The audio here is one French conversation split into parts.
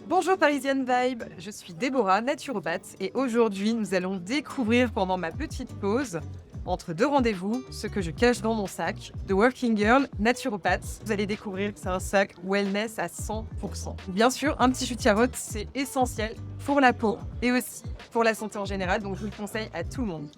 Bonjour Parisienne Vibe, je suis Déborah, naturopathe, et aujourd'hui nous allons découvrir pendant ma petite pause, entre deux rendez-vous, ce que je cache dans mon sac, The Working Girl naturopathe. Vous allez découvrir que c'est un sac wellness à 100%. Bien sûr, un petit jus de carotte, c'est essentiel pour la peau et aussi pour la santé en général, donc je vous le conseille à tout le monde.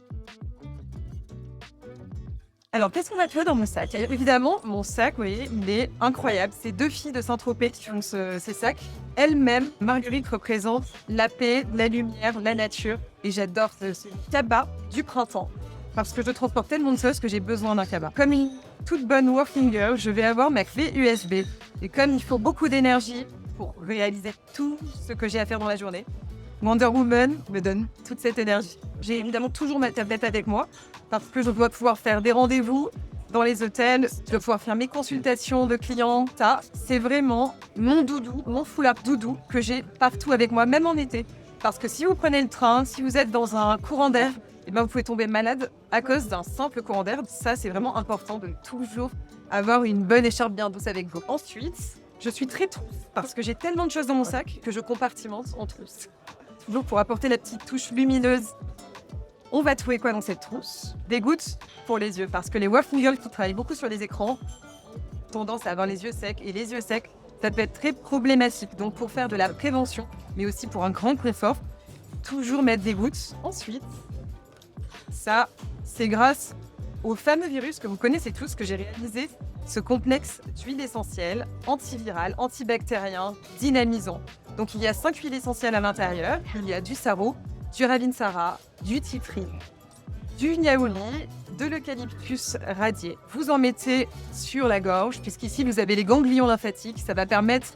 Alors, qu'est-ce qu'on a fait dans mon sac? Évidemment, mon sac, vous voyez, il est incroyable. C'est deux filles de Saint-Tropez qui font ces sacs. Elle-même, Marguerite représente la paix, la lumière, la nature. Et j'adore ce cabas du printemps. Parce que je transporte tellement de choses que j'ai besoin d'un cabas. Comme une toute bonne working girl, je vais avoir ma clé USB. Et comme il faut beaucoup d'énergie pour réaliser tout ce que j'ai à faire dans la journée, Wonder Woman me donne toute cette énergie. J'ai évidemment toujours ma tablette avec moi parce que je dois pouvoir faire des rendez-vous dans les hôtels, je dois pouvoir faire mes consultations de clients. Ça, c'est vraiment mon doudou, mon foulard doudou que j'ai partout avec moi, même en été. Parce que si vous prenez le train, si vous êtes dans un courant d'air, eh ben vous pouvez tomber malade à cause d'un simple courant d'air. Ça, c'est vraiment important de toujours avoir une bonne écharpe bien douce avec vous. Ensuite, je suis très trousse parce que j'ai tellement de choses dans mon sac que je compartimente en trousse. Toujours pour apporter la petite touche lumineuse. On va trouver quoi dans cette trousse? Des gouttes pour les yeux, parce que les working girls qui travaillent beaucoup sur les écrans ont tendance à avoir les yeux secs, et les yeux secs, ça peut être très problématique. Donc pour faire de la prévention, mais aussi pour un grand confort, toujours mettre des gouttes. Ensuite, ça, c'est grâce au fameux virus que vous connaissez tous, que j'ai réalisé ce complexe d'huile essentielle, antivirale, antibactérien, dynamisant. Donc il y a 5 huiles essentielles à l'intérieur. Il y a du sarro, du ravinsara, du tea tree, du niaouli, de l'eucalyptus radié. Vous en mettez sur la gorge, puisqu'ici vous avez les ganglions lymphatiques. Ça va permettre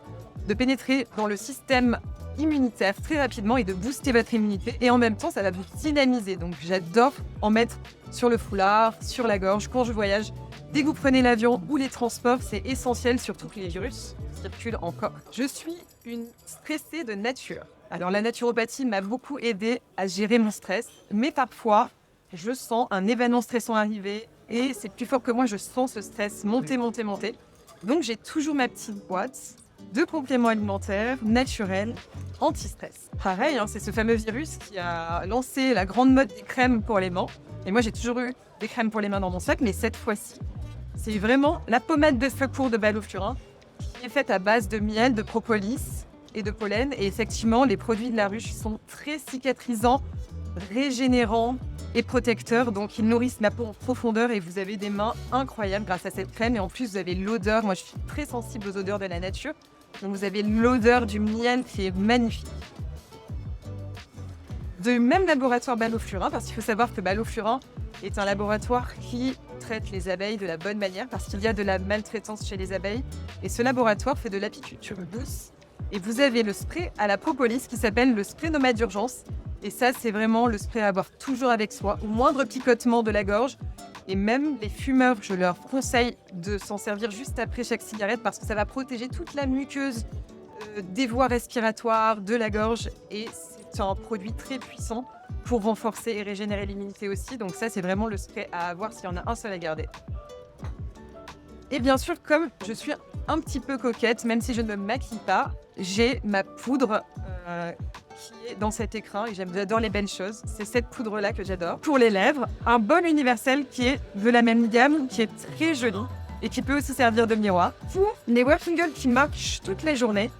de pénétrer dans le système immunitaire très rapidement et de booster votre immunité. Et en même temps, ça va vous dynamiser. Donc j'adore en mettre sur le foulard, sur la gorge, quand je voyage. Dès que vous prenez l'avion ou les transports, c'est essentiel, surtout que les virus circulent encore. Je suis une stressée de nature. Alors la naturopathie m'a beaucoup aidée à gérer mon stress, mais parfois, je sens un événement stressant arriver et c'est plus fort que moi, je sens ce stress monter. Donc j'ai toujours ma petite boîte de compléments alimentaires naturels anti-stress. Pareil, c'est ce fameux virus qui a lancé la grande mode des crèmes pour les mains. Et moi, j'ai toujours eu des crèmes pour les mains dans mon sac, mais cette fois-ci, c'est vraiment la pommade de secours de Balofurin qui est faite à base de miel, de propolis et de pollen. Et effectivement, les produits de la ruche sont très cicatrisants, régénérants et protecteurs. Donc, ils nourrissent la peau en profondeur et vous avez des mains incroyables grâce à cette crème. Et en plus, vous avez l'odeur. Moi, je suis très sensible aux odeurs de la nature. Donc, vous avez l'odeur du miel qui est magnifique. De même laboratoire Balofurin, parce qu'il faut savoir que Balofurin est un laboratoire qui traite les abeilles de la bonne manière, parce qu'il y a de la maltraitance chez les abeilles. Et ce laboratoire fait de l'apiculture douce. Et vous avez le spray à la propolis qui s'appelle le spray nomade d'urgence. Et ça, c'est vraiment le spray à avoir toujours avec soi, au moindre picotement de la gorge. Et même les fumeurs, je leur conseille de s'en servir juste après chaque cigarette, parce que ça va protéger toute la muqueuse des voies respiratoires, de la gorge. Et c'est un produit très puissant pour renforcer et régénérer l'immunité aussi. Donc ça, c'est vraiment le spray à avoir s'il y en a un seul à garder. Et bien sûr, comme je suis un petit peu coquette, même si je ne me maquille pas, j'ai ma poudre qui est dans cet écrin et j'adore les belles choses. C'est cette poudre-là que j'adore. Pour les lèvres, un bol universel qui est de la même gamme, qui est très joli et qui peut aussi servir de miroir. Pour les working girls qui marchent toute la journée,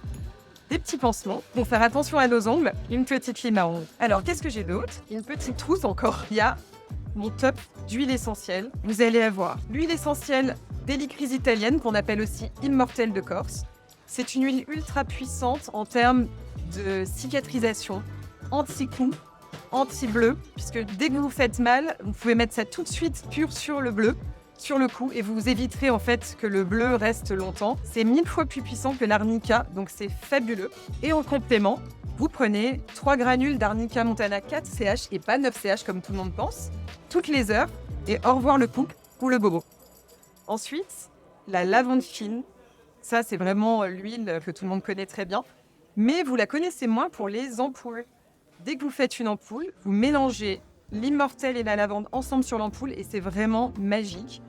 des petits pansements pour faire attention à nos ongles, une petite lime à ongles. Alors, qu'est-ce que j'ai d'autre? Une petite trousse encore. Il y a mon top d'huile essentielle. Vous allez avoir l'huile essentielle d'Hélicryse italienne, qu'on appelle aussi Immortelle de Corse. C'est une huile ultra puissante en termes de cicatrisation, anti-coup, anti-bleu, puisque dès que vous vous faites mal, vous pouvez mettre ça tout de suite pur sur le bleu, sur le cou, et vous éviterez en fait que le bleu reste longtemps. C'est 1000 fois plus puissant que l'arnica, donc c'est fabuleux. Et en complément, vous prenez 3 granules d'Arnica Montana 4 CH et pas 9 CH comme tout le monde pense, toutes les heures, et au revoir le pouls ou le bobo. Ensuite, la lavande fine. Ça, c'est vraiment l'huile que tout le monde connaît très bien. Mais vous la connaissez moins pour les ampoules. Dès que vous faites une ampoule, vous mélangez l'immortelle et la lavande ensemble sur l'ampoule et c'est vraiment magique.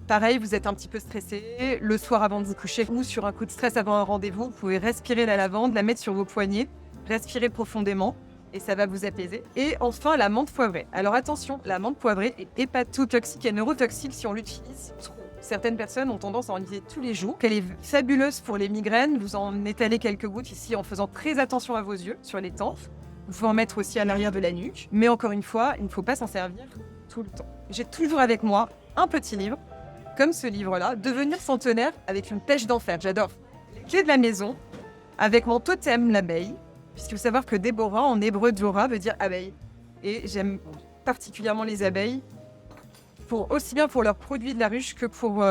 Pareil, vous êtes un petit peu stressé, le soir avant de vous coucher ou sur un coup de stress avant un rendez-vous, vous pouvez respirer la lavande, la mettre sur vos poignets, respirer profondément et ça va vous apaiser. Et enfin, la menthe poivrée. Alors attention, la menthe poivrée est hépatotoxique et neurotoxique si on l'utilise trop. Certaines personnes ont tendance à en utiliser tous les jours. Elle est fabuleuse pour les migraines. Vous en étalez quelques gouttes ici en faisant très attention à vos yeux, sur les tempes. Vous pouvez en mettre aussi à l'arrière de la nuque. Mais encore une fois, il ne faut pas s'en servir tout le temps. J'ai toujours avec moi un petit livre, comme ce livre-là, Devenir centenaire avec une pêche d'enfer. J'adore. Les clés de la maison, avec mon totem, l'abeille. Puisqu'il faut savoir que Déborah, en hébreu, Dora, veut dire abeille. Et j'aime particulièrement les abeilles. Aussi bien pour leurs produits de la ruche que pour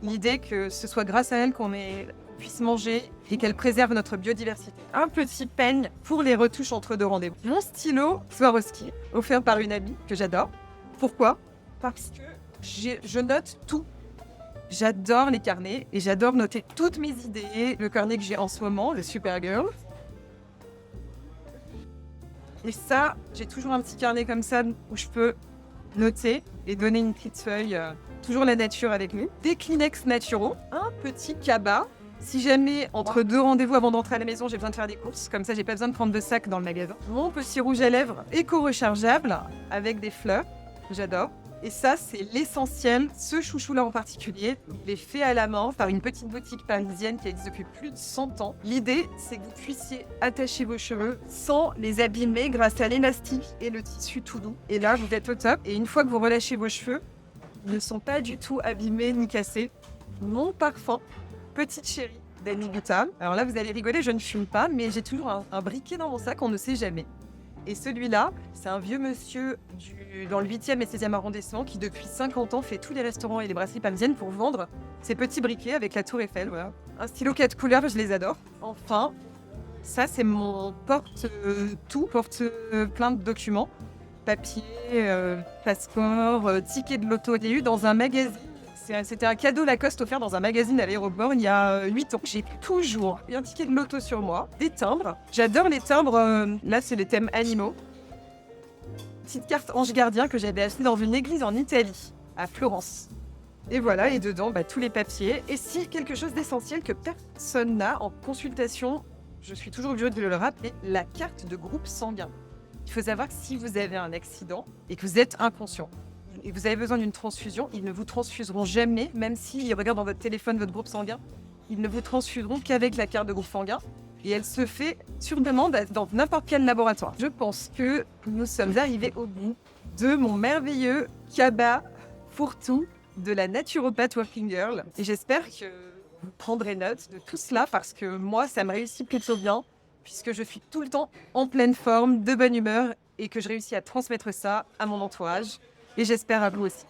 l'idée que ce soit grâce à elles qu'on puisse manger et qu'elles préservent notre biodiversité. Un petit peigne pour les retouches entre deux rendez-vous. Mon stylo Swarovski, offert par une amie que j'adore. Pourquoi ? Parce que je note tout. J'adore les carnets et j'adore noter toutes mes idées. Le carnet que j'ai en ce moment, le Supergirl. Et ça, j'ai toujours un petit carnet comme ça où je peux noter et donner une petite feuille, toujours la nature avec nous. Des Kleenex naturaux, un petit cabas. Si jamais, entre deux rendez-vous avant d'entrer à la maison, j'ai besoin de faire des courses, comme ça j'ai pas besoin de prendre de sac dans le magasin. Mon petit rouge à lèvres éco-rechargeable avec des fleurs, j'adore. Et ça, c'est l'essentiel. Ce chouchou-là en particulier, il est fait à la main par une petite boutique parisienne qui existe depuis plus de 100 ans. L'idée, c'est que vous puissiez attacher vos cheveux sans les abîmer grâce à l'élastique et le tissu tout doux. Et là, vous êtes au top. Et une fois que vous relâchez vos cheveux, ils ne sont pas du tout abîmés ni cassés. Mon parfum, Petite Chérie d'Annie Guetta. Alors là, vous allez rigoler, je ne fume pas, mais j'ai toujours un briquet dans mon sac, on ne sait jamais. Et celui-là, c'est un vieux monsieur dans le 8e et 16e arrondissement qui, depuis 50 ans, fait tous les restaurants et les brasseries parisiennes pour vendre ses petits briquets avec la tour Eiffel. Voilà. Un stylo 4 couleurs, je les adore. Enfin, ça, c'est mon porte-tout, plein de documents. Papier, passeport, ticket de loto. Je l'ai eu dans un magazine. C'était un cadeau Lacoste offert dans un magazine à l'aéroport il y a 8 ans. J'ai toujours un ticket de loto sur moi, des timbres. J'adore les timbres, là c'est les thèmes animaux. Petite carte ange gardien que j'avais achetée dans une église en Italie, à Florence. Et voilà, et dedans, tous les papiers. Et si quelque chose d'essentiel que personne n'a en consultation, je suis toujours obligée de le rappeler, la carte de groupe sanguin. Il faut savoir que si vous avez un accident et que vous êtes inconscient, et vous avez besoin d'une transfusion, ils ne vous transfuseront jamais, même s'ils regardent dans votre téléphone votre groupe sanguin. Ils ne vous transfuseront qu'avec la carte de groupe sanguin. Et elle se fait sur demande dans n'importe quel laboratoire. Je pense que nous sommes arrivés au bout de mon merveilleux cabas fourre-tout de la naturopathe Working Girl. Et j'espère que vous prendrez note de tout cela parce que moi, ça me réussit plutôt bien puisque je suis tout le temps en pleine forme, de bonne humeur et que je réussis à transmettre ça à mon entourage. Et j'espère à vous aussi.